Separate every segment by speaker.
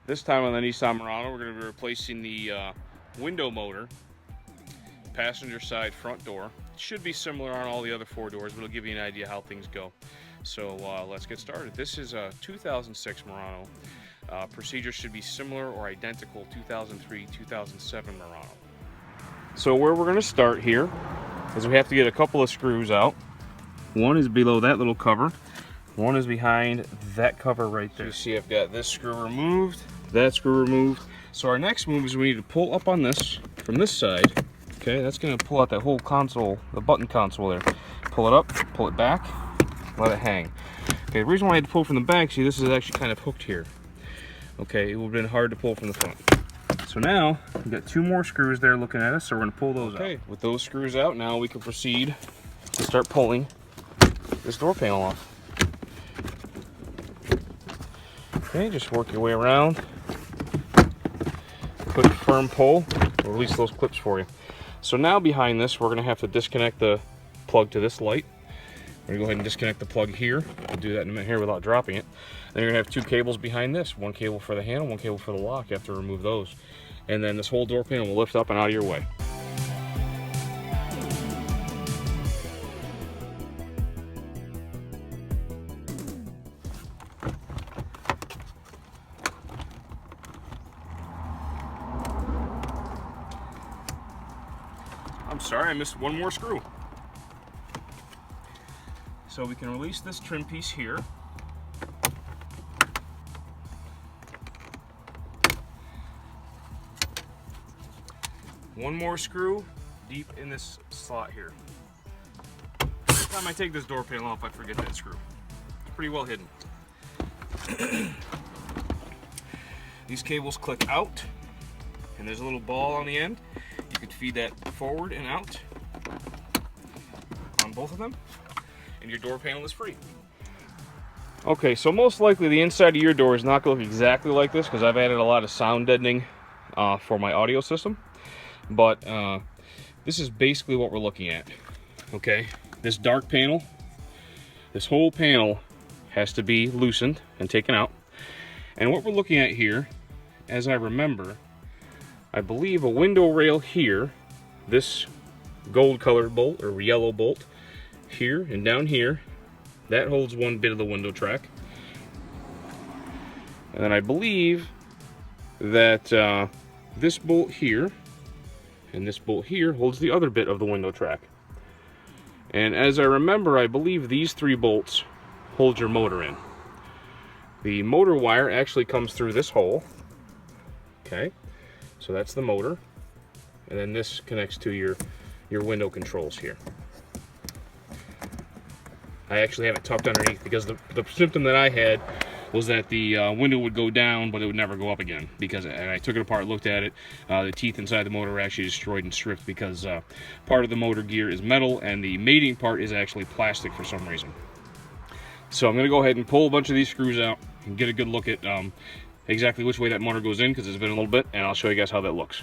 Speaker 1: This time on the Nissan Murano, we're going to be replacing the window motor, passenger side front door. It should be similar on all the other four doors, but it'll give you an idea how things go. So let's get started. This is a 2006 Murano. Procedure should be similar or identical 2003, 2007 Murano. So where we're going to start here is we have to get a couple of screws out. One is below that little cover. One is behind that cover right there. So you see I've got this screw removed, that screw removed. So our next move is we need to pull up on this from this side. Okay, that's going to pull out that whole console, the button console there. Pull it up, pull it back, let it hang. Okay, the reason why I had to pull from the back, see this is actually kind of hooked here. Okay, it would have been hard to pull from the front. So now, we've got two more screws there looking at us, so we're going to pull those out. Okay, with those screws out, now we can proceed to start pulling this door panel off. Okay, just work your way around. Quick firm pull, will release those clips for you. So now behind this, we're going to have to disconnect the plug to this light. We're going to go ahead and disconnect the plug here. We'll do that in a minute here without dropping it. Then you're going to have two cables behind this. One cable for the handle, one cable for the lock. You have to remove those. And then this whole door panel will lift up and out of your way. I'm sorry, I missed one more screw. So we can release this trim piece here. One more screw deep in this slot here. Every time I take this door panel off, I forget that screw. It's pretty well hidden. These cables click out, and there's a little ball on the end. You could feed that forward and out on both of them, and your door panel is free. Okay, so most likely the inside of your door is not going to look exactly like this because I've added a lot of sound deadening for my audio system. But this is basically what we're looking at. Okay, this dark panel, this whole panel has to be loosened and taken out. And what we're looking at here, as I remember, I believe a window rail here, this gold colored bolt or yellow bolt here and down here, that holds one bit of the window track. And then I believe that this bolt here and this bolt here holds the other bit of the window track. And as I remember, I believe these three bolts hold your motor in. The motor wire actually comes through this hole. Okay, so that's the motor. And then this connects to your window controls here. I actually have it tucked underneath because the symptom that I had was that the window would go down, but it would never go up again. Because I took it apart, looked at it, the teeth inside the motor were actually destroyed and stripped because part of the motor gear is metal and the mating part is actually plastic for some reason. So I'm going to go ahead and pull a bunch of these screws out and get a good look at exactly which way that motor goes in because it's been a little bit, and I'll show you guys how that looks.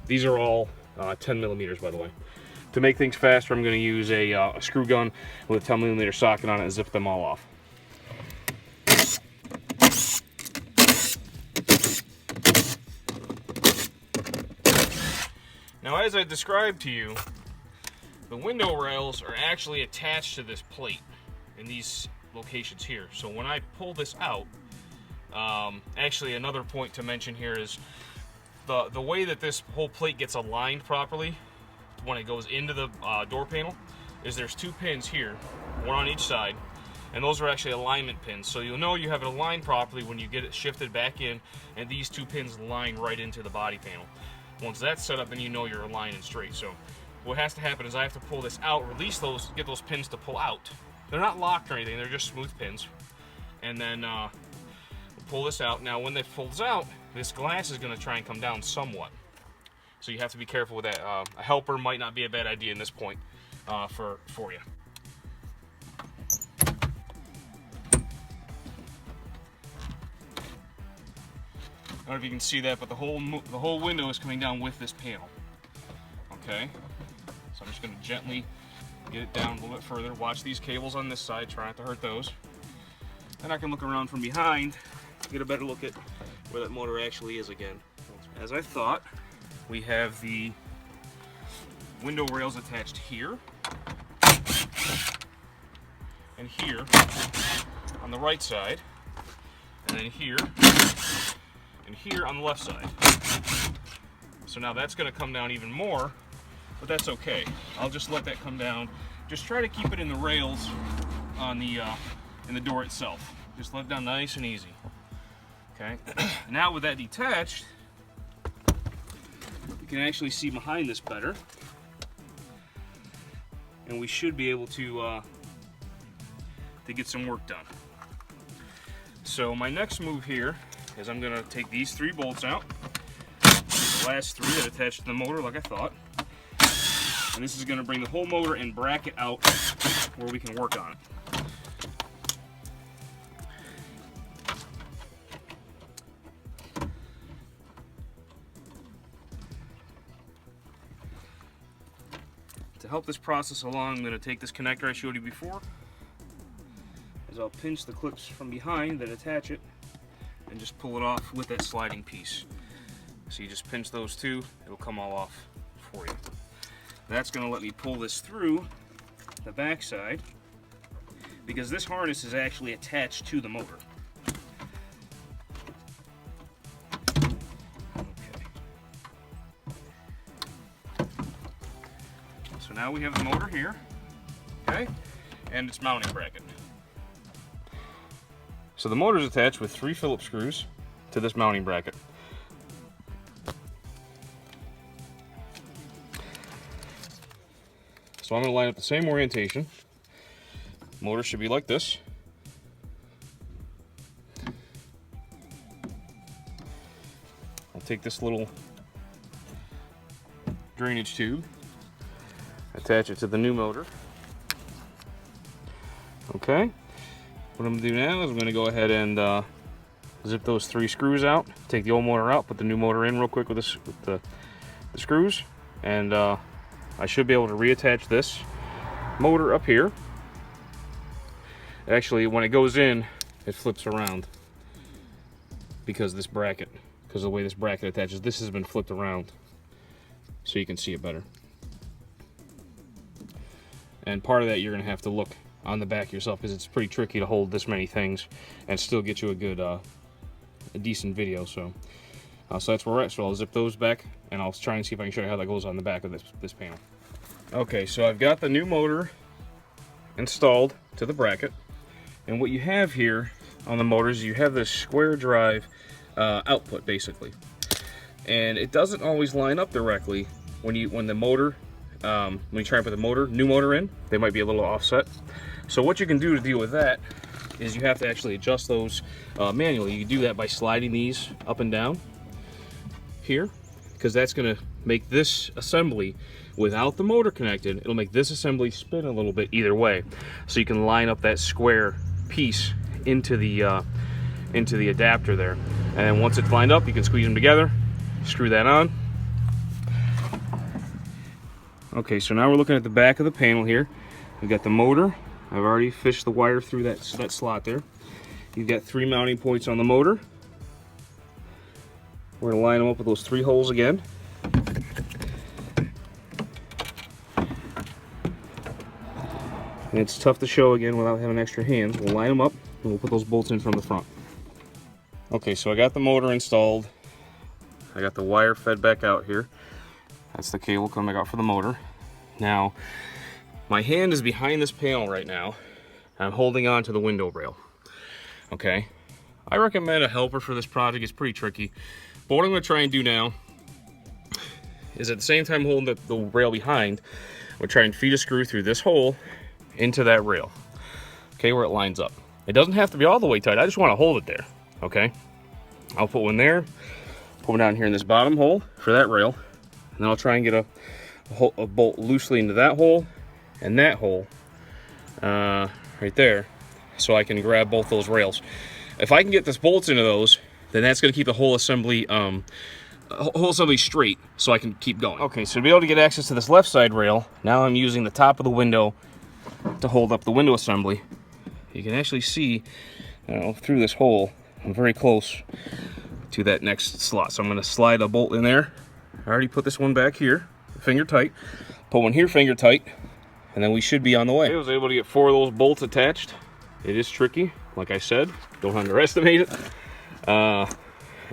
Speaker 1: These are all 10 millimeters, by the way. To make things faster, I'm going to use a screw gun with a 10 millimeter socket on it and zip them all off. Now, as I described to you, the window rails are actually attached to this plate in these locations here. So when I pull this out, actually another point to mention here is the way that this whole plate gets aligned properly when it goes into the door panel is there's two pins here, one on each side, and those are actually alignment pins. So you'll know you have it aligned properly when you get it shifted back in, and these two pins line right into the body panel. Once that's set up, then you know you're aligned and straight. So what has to happen is I have to pull this out, release those, get those pins to pull out. They're not locked or anything, they're just smooth pins. And then pull this out. Now when that pulls out, this glass is going to try and come down somewhat. So you have to be careful with that. A helper might not be a bad idea in this point for you. I don't know if you can see that, but the whole window is coming down with this panel. Okay, so I'm just going to gently get it down a little bit further. Watch these cables on this side, try not to hurt those. Then I can look around from behind, get a better look at where that motor actually is again. As I thought, we have the window rails attached here and here on the right side, and then here and here on the left side. So now that's going to come down even more, but that's okay. I'll just let that come down. Just try to keep it in the rails on the in the door itself. Just let it down nice and easy. Okay. Now with that detached, you can actually see behind this better, and we should be able to get some work done. So my next move here is I'm going to take these 3 bolts out, the last 3 that attach to the motor like I thought, and this is going to bring the whole motor and bracket out where we can work on it. To help this process along, I'm going to take this connector I showed you before, as I'll pinch the clips from behind that attach it and just pull it off with that sliding piece. So you just pinch those 2, it'll come all off for you. That's going to let me pull this through the back side, because this harness is actually attached to the motor. So now we have the motor here, okay, and its mounting bracket. So the motor is attached with 3 Phillips screws to this mounting bracket. So I'm going to line up the same orientation. Motor should be like this. I'll take this little drainage tube, attach it to the new motor. Okay. What I'm going to do now is I'm going to go ahead and zip those 3 screws out, take the old motor out, put the new motor in real quick with the screws, and I should be able to reattach this motor up here. Actually, when it goes in, it flips around because of the way this bracket attaches. This has been flipped around so you can see it better. And part of that you're going to have to look on the back yourself, because it's pretty tricky to hold this many things and still get you a good, a decent video. So that's where we're at. So I'll zip those back, and I'll try and see if I can show you how that goes on the back of this panel. Okay, so I've got the new motor installed to the bracket, and what you have here on the motors, you have this square drive output basically, and it doesn't always line up directly when you try and put the new motor in. They might be a little offset. So what you can do to deal with that is you have to actually adjust those manually. You can do that by sliding these up and down here, because that's going to make this assembly, without the motor connected, it'll make this assembly spin a little bit either way. So you can line up that square piece into the adapter there, and then once it's lined up, you can squeeze them together, screw that on. Okay, so now we're looking at the back of the panel here. We've got the motor. I've already fished the wire through that slot there. You've got 3 mounting points on the motor. We're going to line them up with those 3 holes again. And it's tough to show again without having extra hands. We'll line them up and we'll put those bolts in from the front. Okay, so I got the motor installed. I got the wire fed back out here. That's the cable coming out for the motor. Now, my hand is behind this panel right now. I'm holding on to the window rail. Okay, I recommend a helper for this project. It's pretty tricky. But what I'm going to try and do now is, at the same time holding the rail behind, I'm going to try and feed a screw through this hole into that rail. Okay, where it lines up. It doesn't have to be all the way tight. I just want to hold it there. Okay, I'll put one there, put one down here in this bottom hole for that rail, and then I'll try and get a bolt loosely into that hole and that hole right there, so I can grab both those rails. If I can get this bolts into those, then that's going to keep the whole assembly straight, so I can keep going. Okay, so to be able to get access to this left side rail, now I'm using the top of the window to hold up the window assembly. You can actually see through this hole, I'm very close to that next slot. So I'm going to slide a bolt in there. I already put this one back here, finger tight. Put one here, finger tight, and then we should be on the way. I was able to get 4 of those bolts attached. It is tricky, like I said, don't underestimate it.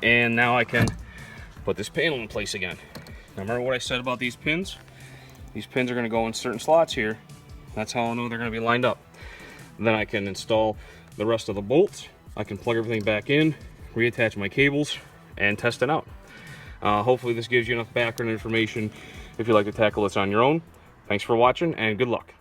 Speaker 1: And now I can put this panel in place again. Now remember what I said about these pins? These pins are going to go in certain slots here. That's how I'll know they're going to be lined up. Then I can install the rest of the bolts. I can plug everything back in, reattach my cables, and test it out. Hopefully this gives you enough background information if you'd like to tackle this on your own. Thanks for watching, and good luck.